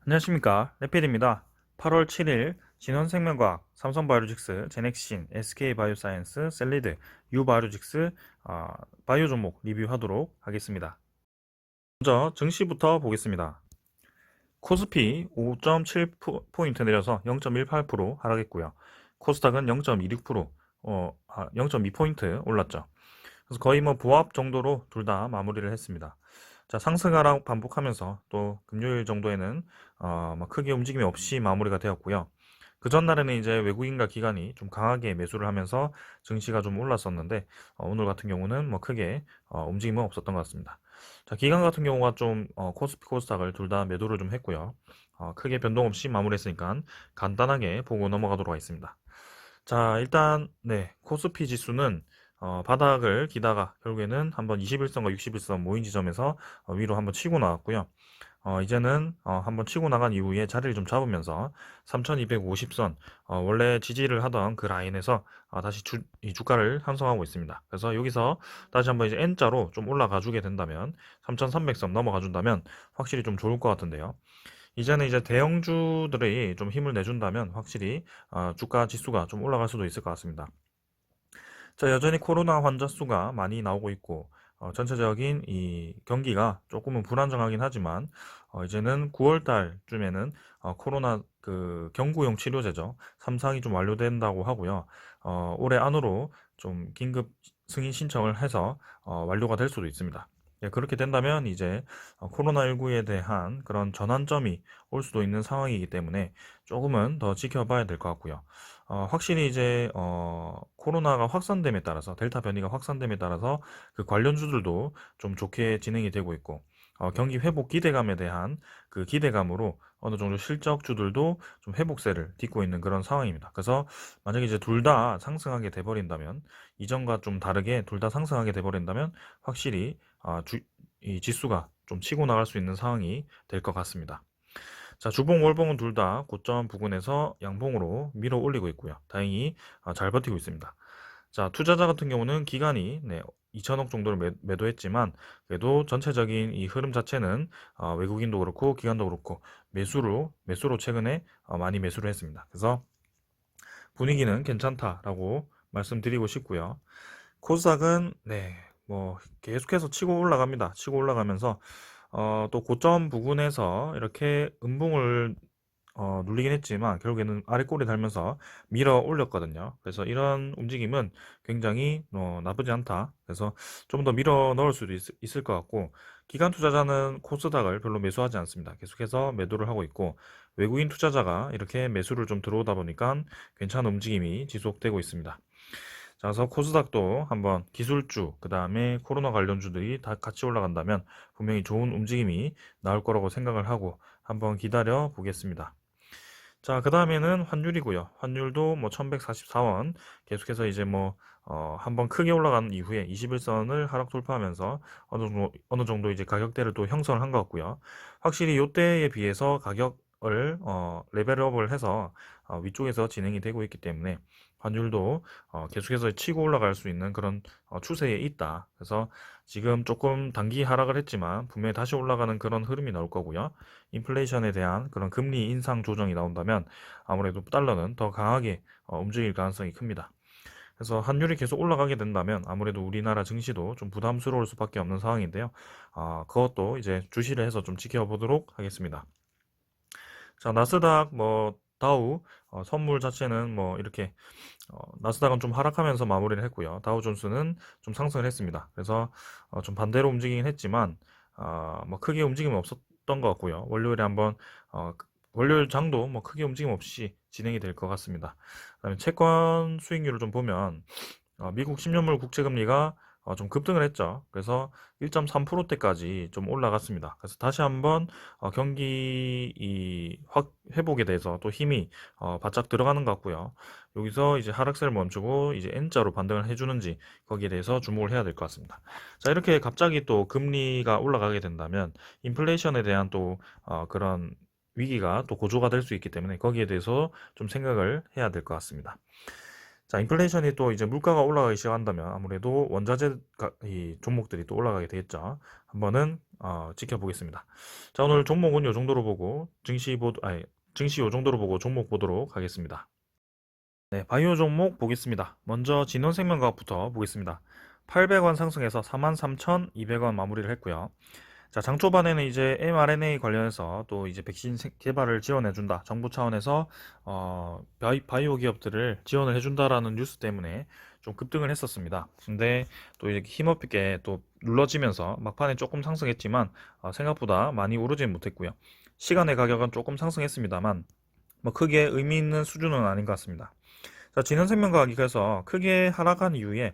안녕하십니까, 레필입니다. 8월 7일 진원생명과학, 삼성바이오로직스, 제넥신, SK바이오사이언스, 셀리드, 유바이오로직스 바이오 종목 리뷰하도록 하겠습니다. 먼저 증시부터 보겠습니다. 코스피 5.7포인트 내려서 0.18% 하락했고요. 코스닥은 0.26%, 0.2포인트 올랐죠. 그래서 거의 뭐 보합 정도로 둘 다 마무리를 했습니다. 자, 상승하락 반복하면서 또 금요일 정도에는 막 크게 움직임이 없이 마무리가 되었고요. 그 전날에는 이제 외국인과 기관이 좀 강하게 매수를 하면서 증시가 좀 올랐었는데 오늘 같은 경우는 뭐 크게 움직임은 없었던 것 같습니다. 자, 기관 같은 경우가 좀 코스피 코스닥을 둘 다 매도를 좀 했고요. 크게 변동 없이 마무리했으니까 간단하게 보고 넘어가도록 하겠습니다. 자, 일단 네, 코스피 지수는 바닥을 기다가 결국에는 한번 21선과 61선 모인 지점에서 위로 한번 치고 나왔고요. 이제는 한번 치고 나간 이후에 자리를 좀 잡으면서 3250선 원래 지지를 하던 그 라인에서 다시 이 주가를 형성하고 있습니다. 그래서 여기서 다시 한번 이제 N자로 좀 올라가 주게 된다면 3300선 넘어가 준다면 확실히 좀 좋을 것 같은데요. 이제는 이제 대형주들이 좀 힘을 내준다면 확실히 주가 지수가 좀 올라갈 수도 있을 것 같습니다. 자, 여전히 코로나 환자 수가 많이 나오고 있고, 전체적인 이 경기가 조금은 불안정하긴 하지만, 이제는 9월 달쯤에는 코로나 그 경구용 치료제죠. 3상이 좀 완료된다고 하고요. 올해 안으로 좀 긴급 승인 신청을 해서 완료가 될 수도 있습니다. 예, 그렇게 된다면 이제 코로나19에 대한 그런 전환점이 올 수도 있는 상황이기 때문에 조금은 더 지켜봐야 될 것 같고요. 확실히 이제 코로나가 확산됨에 따라서 델타 변이가 확산됨에 따라서 그 관련주들도 좀 좋게 진행이 되고 있고 경기 회복 기대감에 대한 그 기대감으로 어느 정도 실적주들도 좀 회복세를 딛고 있는 그런 상황입니다. 그래서 만약에 이제 둘 다 상승하게 돼버린다면 이전과 좀 다르게 둘 다 상승하게 돼버린다면 확실히 이 지수가 좀 치고 나갈 수 있는 상황이 될 것 같습니다. 자, 주봉, 월봉은 둘 다 고점 부근에서 양봉으로 밀어 올리고 있고요. 다행히 잘 버티고 있습니다. 자, 투자자 같은 경우는 기간이 2천억 정도를 매도했지만 그래도 전체적인 이 흐름 자체는 외국인도 그렇고 기관도 그렇고 매수로 최근에 많이 매수를 했습니다. 그래서 분위기는 괜찮다라고 말씀드리고 싶고요. 코스닥은 뭐 계속해서 치고 올라갑니다. 치고 올라가면서 또 고점 부근에서 이렇게 음봉을 눌리긴 했지만 결국에는 아래 꼬리 달면서 밀어 올렸거든요. 그래서 이런 움직임은 굉장히 나쁘지 않다. 그래서 좀 더 밀어 넣을 수도 있을 것 같고 기관 투자자는 코스닥을 별로 매수하지 않습니다. 계속해서 매도를 하고 있고 외국인 투자자가 이렇게 매수를 좀 들어오다 보니까 괜찮은 움직임이 지속되고 있습니다. 자, 그래서 코스닥도 한번 기술주, 그 다음에 코로나 관련주들이 다 같이 올라간다면 분명히 좋은 움직임이 나올 거라고 생각을 하고 한번 기다려 보겠습니다. 자, 그 다음에는 환율이고요. 환율도 뭐 1144원 계속해서 이제 뭐 한번 크게 올라간 이후에 21선을 하락 돌파하면서 어느 정도 이제 가격대를 또 형성을 한 것 같고요. 확실히 요때에 비해서 가격을 레벨업을 해서 위쪽에서 진행이 되고 있기 때문에 환율도 계속해서 치고 올라갈 수 있는 그런 추세에 있다. 그래서 지금 조금 단기 하락을 했지만 분명히 다시 올라가는 그런 흐름이 나올 거고요. 인플레이션에 대한 그런 금리 인상 조정이 나온다면 아무래도 달러는 더 강하게 움직일 가능성이 큽니다. 그래서 환율이 계속 올라가게 된다면 아무래도 우리나라 증시도 좀 부담스러울 수밖에 없는 상황인데요. 그것도 이제 주시를 해서 좀 지켜보도록 하겠습니다. 자, 나스닥 뭐 다우 선물 자체는 뭐 이렇게 나스닥은 좀 하락하면서 마무리를 했고요. 다우존스는 좀 상승을 했습니다. 그래서 좀 반대로 움직이긴 했지만 뭐 크게 움직임은 없었던 것 같고요. 월요일에 한번 월요일 장도 뭐 크게 움직임 없이 진행이 될 것 같습니다. 그다음에 채권 수익률을 좀 보면 미국 10년물 국채금리가 좀 급등을 했죠. 그래서 1.3%대까지 좀 올라갔습니다. 그래서 다시 한번 경기 회복에 대해서 또 힘이 바짝 들어가는 것 같고요. 여기서 이제 하락세를 멈추고 이제 N자로 반등을 해주는지 거기에 대해서 주목을 해야 될 것 같습니다. 자, 이렇게 갑자기 또 금리가 올라가게 된다면 인플레이션에 대한 또 그런 위기가 또 고조가 될 수 있기 때문에 거기에 대해서 좀 생각을 해야 될 것 같습니다. 자, 인플레이션이 또 이제 물가가 올라가기 시작한다면 아무래도 원자재 이 종목들이 또 올라가게 되겠죠. 한번은 지켜보겠습니다. 자, 오늘 종목은 요 정도로 보고 증시 요 정도로 보고 종목 보도록 하겠습니다. 네, 바이오 종목 보겠습니다. 먼저 진원생명과학부터 보겠습니다. 800원 상승해서 43,200원 마무리를 했고요. 자, 장 초반에는 이제 mRNA 관련해서 또 이제 백신 개발을 지원해준다. 정부 차원에서 바이오 기업들을 지원을 해준다라는 뉴스 때문에 좀 급등을 했었습니다. 근데 또 이렇게 힘없게 또 눌러지면서 막판에 조금 상승했지만 생각보다 많이 오르지는 못했고요. 시간의 가격은 조금 상승했습니다만 뭐 크게 의미 있는 수준은 아닌 것 같습니다. 자, 진원생명과학에서 크게 하락한 이후에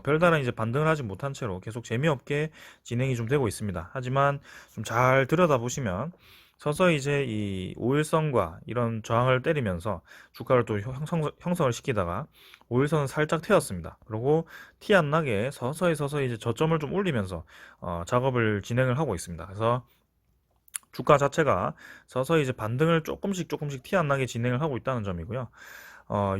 별다른 이제 반등을 하지 못한 채로 계속 재미없게 진행이 좀 되고 있습니다. 하지만 좀 잘 들여다보시면 서서히 이제 이 5일선과 이런 저항을 때리면서 주가를 또 형성을 시키다가 5일선은 살짝 태웠습니다. 그리고 티 안 나게 서서히 이제 저점을 좀 올리면서 작업을 진행을 하고 있습니다. 그래서 주가 자체가 서서히 이제 반등을 조금씩 티 안 나게 진행을 하고 있다는 점이고요.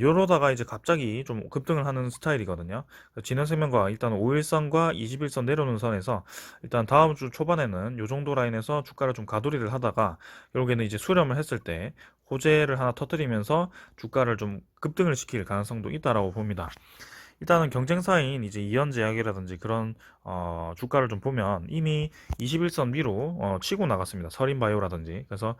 요러다가 이제 갑자기 좀 급등을 하는 스타일이거든요. 진원생명과 일단 5일선과 21선 내려오는 선에서 일단 다음 주 초반에는 요 정도 라인에서 주가를 좀 가돌이를 하다가 결국에는 이제 수렴을 했을 때 호재를 하나 터뜨리면서 주가를 좀 급등을 시킬 가능성도 있다라고 봅니다. 일단은 경쟁사인 이제 이현제약이라든지 그런 주가를 좀 보면 이미 21선 위로 치고 나갔습니다. 서린바이오라든지. 그래서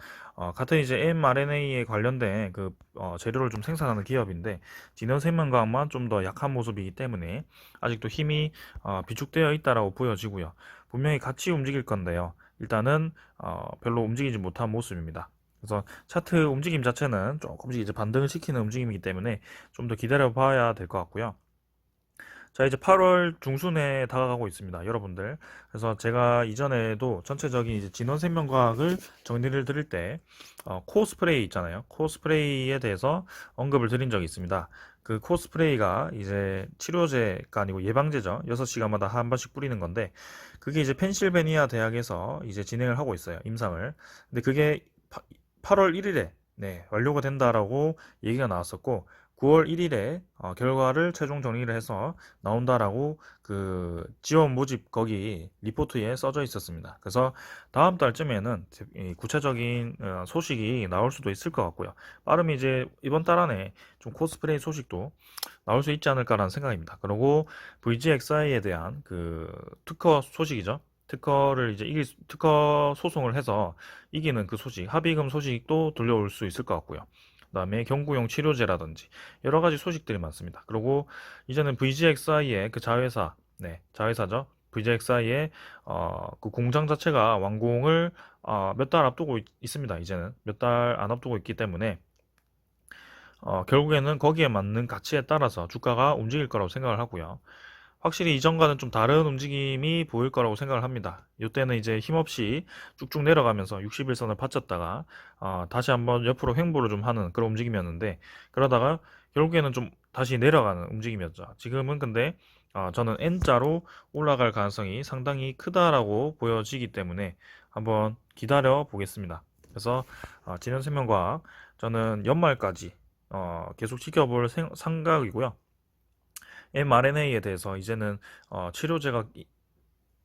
같은 이제 mRNA에 관련된 그 재료를 좀 생산하는 기업인데 진원생명과학만 좀 더 약한 모습이기 때문에 아직도 힘이 비축되어 있다라고 보여지고요. 분명히 같이 움직일 건데요. 일단은 별로 움직이지 못한 모습입니다. 그래서 차트 움직임 자체는 조금씩 이제 반등을 시키는 움직임이기 때문에 좀 더 기다려 봐야 될 것 같고요. 자, 이제 8월 중순에 다가가고 있습니다, 여러분들. 그래서 제가 이전에도 전체적인 이제 진원생명과학을 정리를 드릴 때, 코스프레이 있잖아요. 코스프레이에 대해서 언급을 드린 적이 있습니다. 그 코스프레이가 이제 치료제가 아니고 예방제죠. 6시간마다 한 번씩 뿌리는 건데, 그게 이제 펜실베니아 대학에서 이제 진행을 하고 있어요, 임상을. 근데 그게 8월 1일에 네, 완료가 된다라고 얘기가 나왔었고, 9월 1일에 결과를 최종 정리를 해서 나온다라고 그 지원 모집 거기 리포트에 써져 있었습니다. 그래서 다음 달쯤에는 이 구체적인 소식이 나올 수도 있을 것 같고요. 빠르면 이제 이번 달 안에 좀 코스프레이 소식도 나올 수 있지 않을까라는 생각입니다. 그리고 VGXI에 대한 그 특허 소식이죠. 특허 소송을 해서 이기는 그 소식, 합의금 소식도 들려올 수 있을 것 같고요. 그다음에 경구용 치료제라든지 여러 가지 소식들이 많습니다. 그리고 이제는 VGXI의 그 자회사, 네, 자회사죠. VGXI의 그 공장 자체가 완공을 몇 달 앞두고 있습니다. 이제는 몇 달 안 앞두고 있기 때문에 결국에는 거기에 맞는 가치에 따라서 주가가 움직일 거라고 생각을 하고요. 확실히 이전과는 좀 다른 움직임이 보일 거라고 생각을 합니다. 이때는 이제 힘없이 쭉쭉 내려가면서 61선을 받쳤다가 다시 한번 옆으로 횡보를 좀 하는 그런 움직임이었는데 그러다가 결국에는 좀 다시 내려가는 움직임이었죠. 지금은 근데 저는 N자로 올라갈 가능성이 상당히 크다라고 보여지기 때문에 한번 기다려 보겠습니다. 그래서 진현생명과학 저는 연말까지 계속 지켜볼 생각이고요. mRNA에 대해서 이제는 치료제가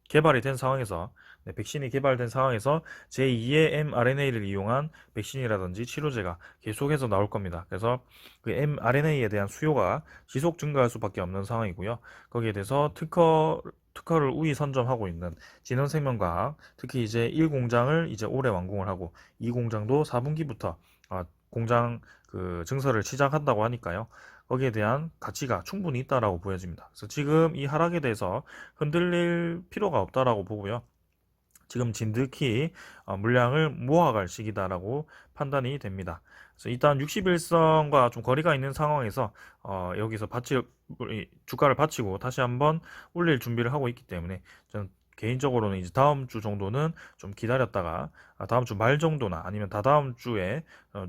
개발이 된 상황에서 백신이 개발된 상황에서 제2의 mRNA를 이용한 백신이라든지 치료제가 계속해서 나올 겁니다. 그래서 그 mRNA에 대한 수요가 지속 증가할 수밖에 없는 상황이고요. 거기에 대해서 특허를 우위 선점하고 있는 진원생명과학, 특히 이제 1공장을 이제 올해 완공을 하고 2공장도 4분기부터 공장 그 증설을 시작한다고 하니까요. 거기에 대한 가치가 충분히 있다라고 보여집니다. 그래서 지금 이 하락에 대해서 흔들릴 필요가 없다라고 보고요. 지금 진득히 물량을 모아갈 시기다라고 판단이 됩니다. 그래서 일단 61선과 좀 거리가 있는 상황에서 여기서 주가를 받치고 다시 한번 올릴 준비를 하고 있기 때문에 저는 개인적으로는 이제 다음 주 정도는 좀 기다렸다가 다음 주 말 정도나 아니면 다다음 주에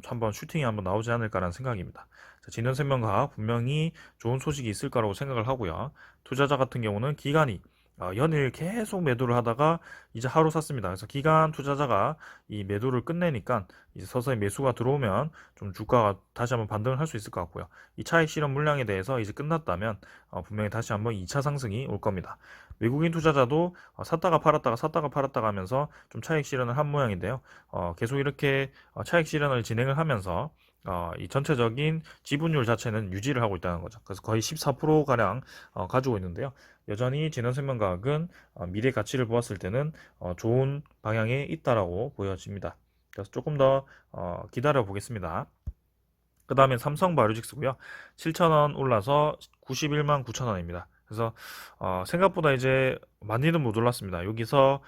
한번 슈팅이 한번 나오지 않을까라는 생각입니다. 진현생명과학 분명히 좋은 소식이 있을 거라고 생각을 하고요. 투자자 같은 경우는 기간이 연일 계속 매도를 하다가 이제 하루 샀습니다. 그래서 기관 투자자가 이 매도를 끝내니까 이제 서서히 매수가 들어오면 좀 주가가 다시 한번 반등을 할 수 있을 것 같고요. 이 차익 실현 물량에 대해서 이제 끝났다면 분명히 다시 한번 2차 상승이 올 겁니다. 외국인 투자자도 샀다가 팔았다가 샀다가 팔았다가 하면서 좀 차익 실현을 한 모양인데요. 계속 이렇게 차익 실현을 진행을 하면서 이 전체적인 지분율 자체는 유지를 하고 있다는 거죠. 그래서 거의 14%가량 가지고 있는데요. 여전히 진원생명과학은 미래 가치를 보았을 때는 좋은 방향에 있다라고 보여집니다. 그래서 조금 더 기다려 보겠습니다. 그 다음에 삼성바이오로직스고요. 7,000원 올라서 91만 9천원입니다. 그래서 생각보다 이제 많이는 못 올랐습니다. 여기서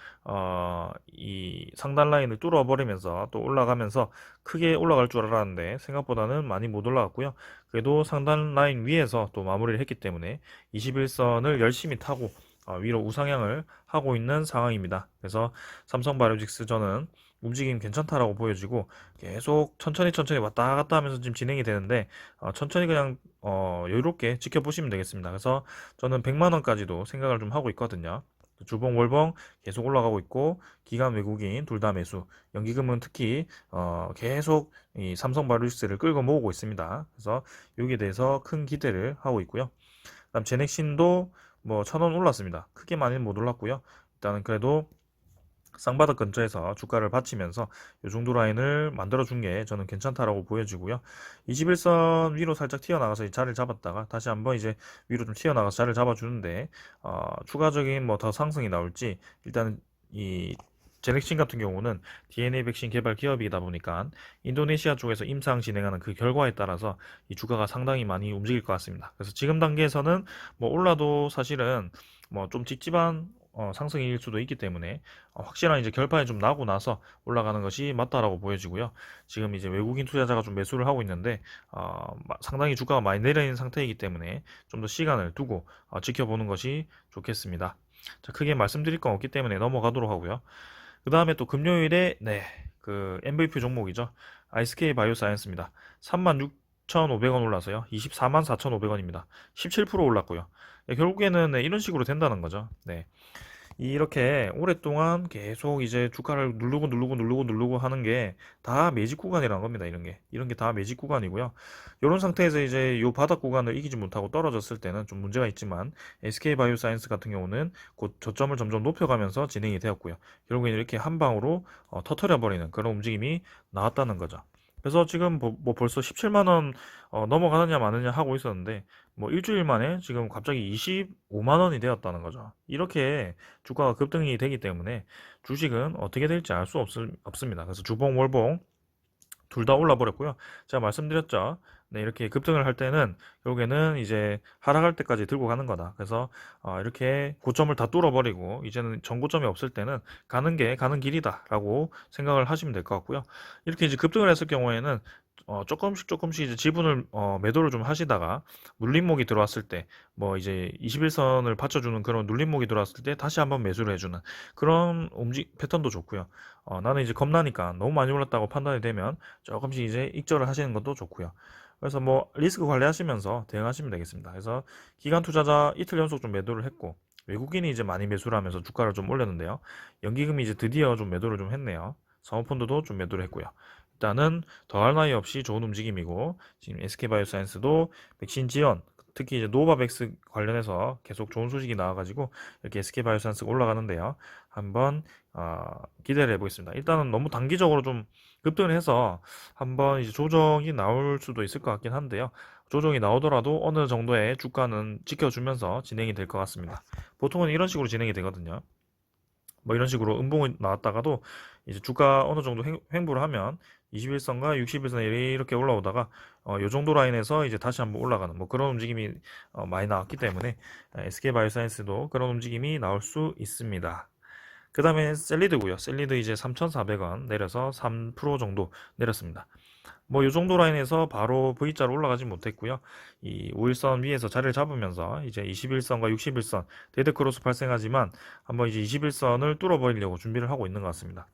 이 상단 라인을 뚫어버리면서 또 올라가면서 크게 올라갈 줄 알았는데 생각보다는 많이 못 올라갔고요. 그래도 상단 라인 위에서 또 마무리를 했기 때문에 21선을 열심히 타고 위로 우상향을 하고 있는 상황입니다. 그래서 삼성바이오로직스 저는 움직임 괜찮다라고 보여지고 계속 천천히 왔다 갔다 하면서 지금 진행이 되는데 천천히 그냥 여유롭게 지켜보시면 되겠습니다. 그래서 저는 100만 원까지도 생각을 좀 하고 있거든요. 주봉 월봉 계속 올라가고 있고 기관 외국인 둘 다 매수, 연기금은 특히 계속 이 삼성바이오로직스를 끌고 모으고 있습니다. 그래서 여기에 대해서 큰 기대를 하고 있고요. 그다음 제넥신도 뭐 1,000원 올랐습니다. 크게 많이는 못 올랐고요. 일단은 그래도 쌍바닥 근처에서 주가를 받치면서 이 정도 라인을 만들어 준 게 저는 괜찮다라고 보여지고요. 21선 위로 살짝 튀어나가서 자리를 잡았다가 다시 한번 이제 위로 좀 튀어나가서 자리를 잡아주는데 추가적인 뭐 더 상승이 나올지 일단 이 제넥신 같은 경우는 DNA 백신 개발 기업이다 보니까 인도네시아 쪽에서 임상 진행하는 그 결과에 따라서 이 주가가 상당히 많이 움직일 것 같습니다. 그래서 지금 단계에서는 뭐 올라도 사실은 뭐 좀 찝찝한 상승일 수도 있기 때문에 확실한 이제 결판이 좀 나고 나서 올라가는 것이 맞다라고 보여지고요. 지금 이제 외국인 투자자가 좀 매수를 하고 있는데 상당히 주가가 많이 내려 있는 상태이기 때문에 좀 더 시간을 두고 지켜보는 것이 좋겠습니다. 자, 크게 말씀드릴 건 없기 때문에 넘어가도록 하고요. 그 다음에 또 금요일에 그 MVP 종목이죠. ISK 바이오사이언스입니다. 36,500원 올라서요. 24만 4,500원입니다. 17% 올랐고요. 결국에는 이런 식으로 된다는 거죠. 이렇게 오랫동안 계속 이제 주가를 누르고 하는 게 다 매직 구간이라는 겁니다. 이런 게 다 매직 구간이고요. 이런 상태에서 이제 요 바닥 구간을 이기지 못하고 떨어졌을 때는 좀 문제가 있지만 SK 바이오사이언스 같은 경우는 곧 저점을 점점 높여가면서 진행이 되었고요. 결국에 이렇게 한 방으로 터트려 버리는 그런 움직임이 나왔다는 거죠. 그래서 지금 뭐 벌써 17만 원 넘어가느냐 마느냐 하고 있었는데 뭐 일주일 만에 지금 갑자기 25만 원이 되었다는 거죠. 이렇게 주가가 급등이 되기 때문에 주식은 어떻게 될지 알 수 없습니다. 그래서 주봉 월봉 둘 다 올라 버렸고요. 제가 말씀드렸죠. 이렇게 급등을 할 때는 결국에는 이제 하락할 때까지 들고 가는 거다. 그래서 이렇게 고점을 다 뚫어버리고 이제는 전고점이 없을 때는 가는 게 가는 길이다라고 생각을 하시면 될 것 같고요. 이렇게 이제 급등을 했을 경우에는 조금씩 이제 지분을 매도를 좀 하시다가 눌림목이 들어왔을 때 뭐 이제 21선을 받쳐주는 그런 눌림목이 들어왔을 때 다시 한번 매수를 해주는 그런 패턴도 좋고요. 나는 이제 겁나니까 너무 많이 올랐다고 판단이 되면 조금씩 이제 익절을 하시는 것도 좋고요. 그래서 뭐 리스크 관리하시면서 대응하시면 되겠습니다. 그래서 기관 투자자 이틀 연속 좀 매도를 했고 외국인이 이제 많이 매수를 하면서 주가를 좀 올렸는데요. 연기금이 이제 드디어 좀 매도를 좀 했네요. 사모펀드도 좀 매도를 했고요. 일단은 더할 나위 없이 좋은 움직임이고 지금 SK바이오사이언스도 백신 지원 특히 이제 노바백스 관련해서 계속 좋은 소식이 나와가지고 이렇게 SK바이오사이언스가 올라가는데요. 한번 기대를 해보겠습니다. 일단은 너무 단기적으로 좀 급등을 해서 한번 이제 조정이 나올 수도 있을 것 같긴 한데요. 조정이 나오더라도 어느 정도의 주가는 지켜주면서 진행이 될 것 같습니다. 보통은 이런 식으로 진행이 되거든요. 뭐 이런 식으로 음봉이 나왔다가도 이제 주가 어느 정도 횡보를 하면 21선과 60일선 이렇게 올라오다가 요 정도 라인에서 이제 다시 한번 올라가는 뭐 그런 움직임이 많이 나왔기 때문에 SK바이오사이언스도 그런 움직임이 나올 수 있습니다. 그 다음에 셀리드고요. 셀리드 이제 3,400원 내려서 3% 정도 내렸습니다. 뭐 이 정도 라인에서 바로 V자로 올라가지 못했고요. 이 5일선 위에서 자리를 잡으면서 이제 21선과 60일선 데드크로스 발생하지만 한번 이제 21선을 뚫어버리려고 준비를 하고 있는 것 같습니다.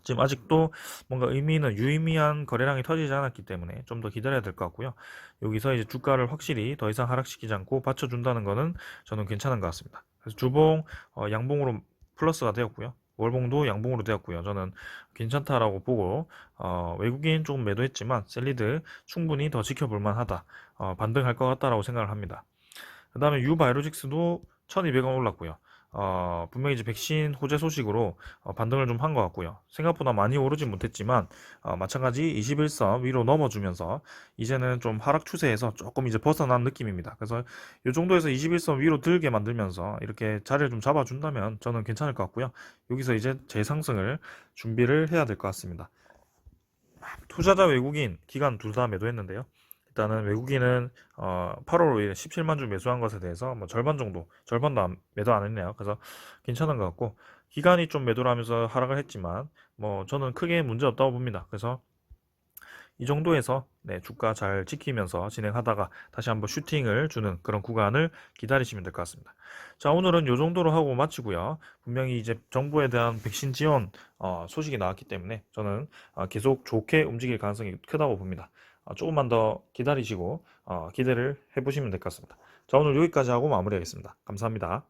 지금 아직도 뭔가 유의미한 거래량이 터지지 않았기 때문에 좀 더 기다려야 될 것 같고요. 여기서 이제 주가를 확실히 더 이상 하락시키지 않고 받쳐준다는 거는 저는 괜찮은 것 같습니다. 그래서 주봉 양봉으로 플러스가 되었고요. 월봉도 양봉으로 되었고요. 저는 괜찮다라고 보고 외국인 조금 매도했지만 셀리드 충분히 더 지켜볼 만하다. 반등할 것 같다라고 생각을 합니다. 그 다음에 유바이오직스도 1200원 올랐고요. 분명히 이제 백신 호재 소식으로 반등을 좀 한 것 같고요. 생각보다 많이 오르진 못했지만 마찬가지 21선 위로 넘어주면서 이제는 좀 하락 추세에서 조금 이제 벗어난 느낌입니다. 그래서 이 정도에서 21선 위로 들게 만들면서 이렇게 자리를 좀 잡아준다면 저는 괜찮을 것 같고요. 여기서 이제 재상승을 준비를 해야 될 것 같습니다. 투자자 외국인 기간 둘 다 매도했는데요. 일단은 외국인은 8월 5일에 17만 주 매수한 것에 대해서 뭐 절반 정도, 절반도 매도 안 했네요. 그래서 괜찮은 것 같고 기간이 좀 매도를 하면서 하락을 했지만 뭐 저는 크게 문제 없다고 봅니다. 그래서 이 정도에서 네, 주가 잘 지키면서 진행하다가 다시 한번 슈팅을 주는 그런 구간을 기다리시면 될 것 같습니다. 자, 오늘은 이 정도로 하고 마치고요. 분명히 이제 정부에 대한 백신 지원 소식이 나왔기 때문에 저는 계속 좋게 움직일 가능성이 크다고 봅니다. 조금만 더 기다리시고 기대를 해보시면 될 것 같습니다. 자, 오늘 여기까지 하고 마무리하겠습니다. 감사합니다.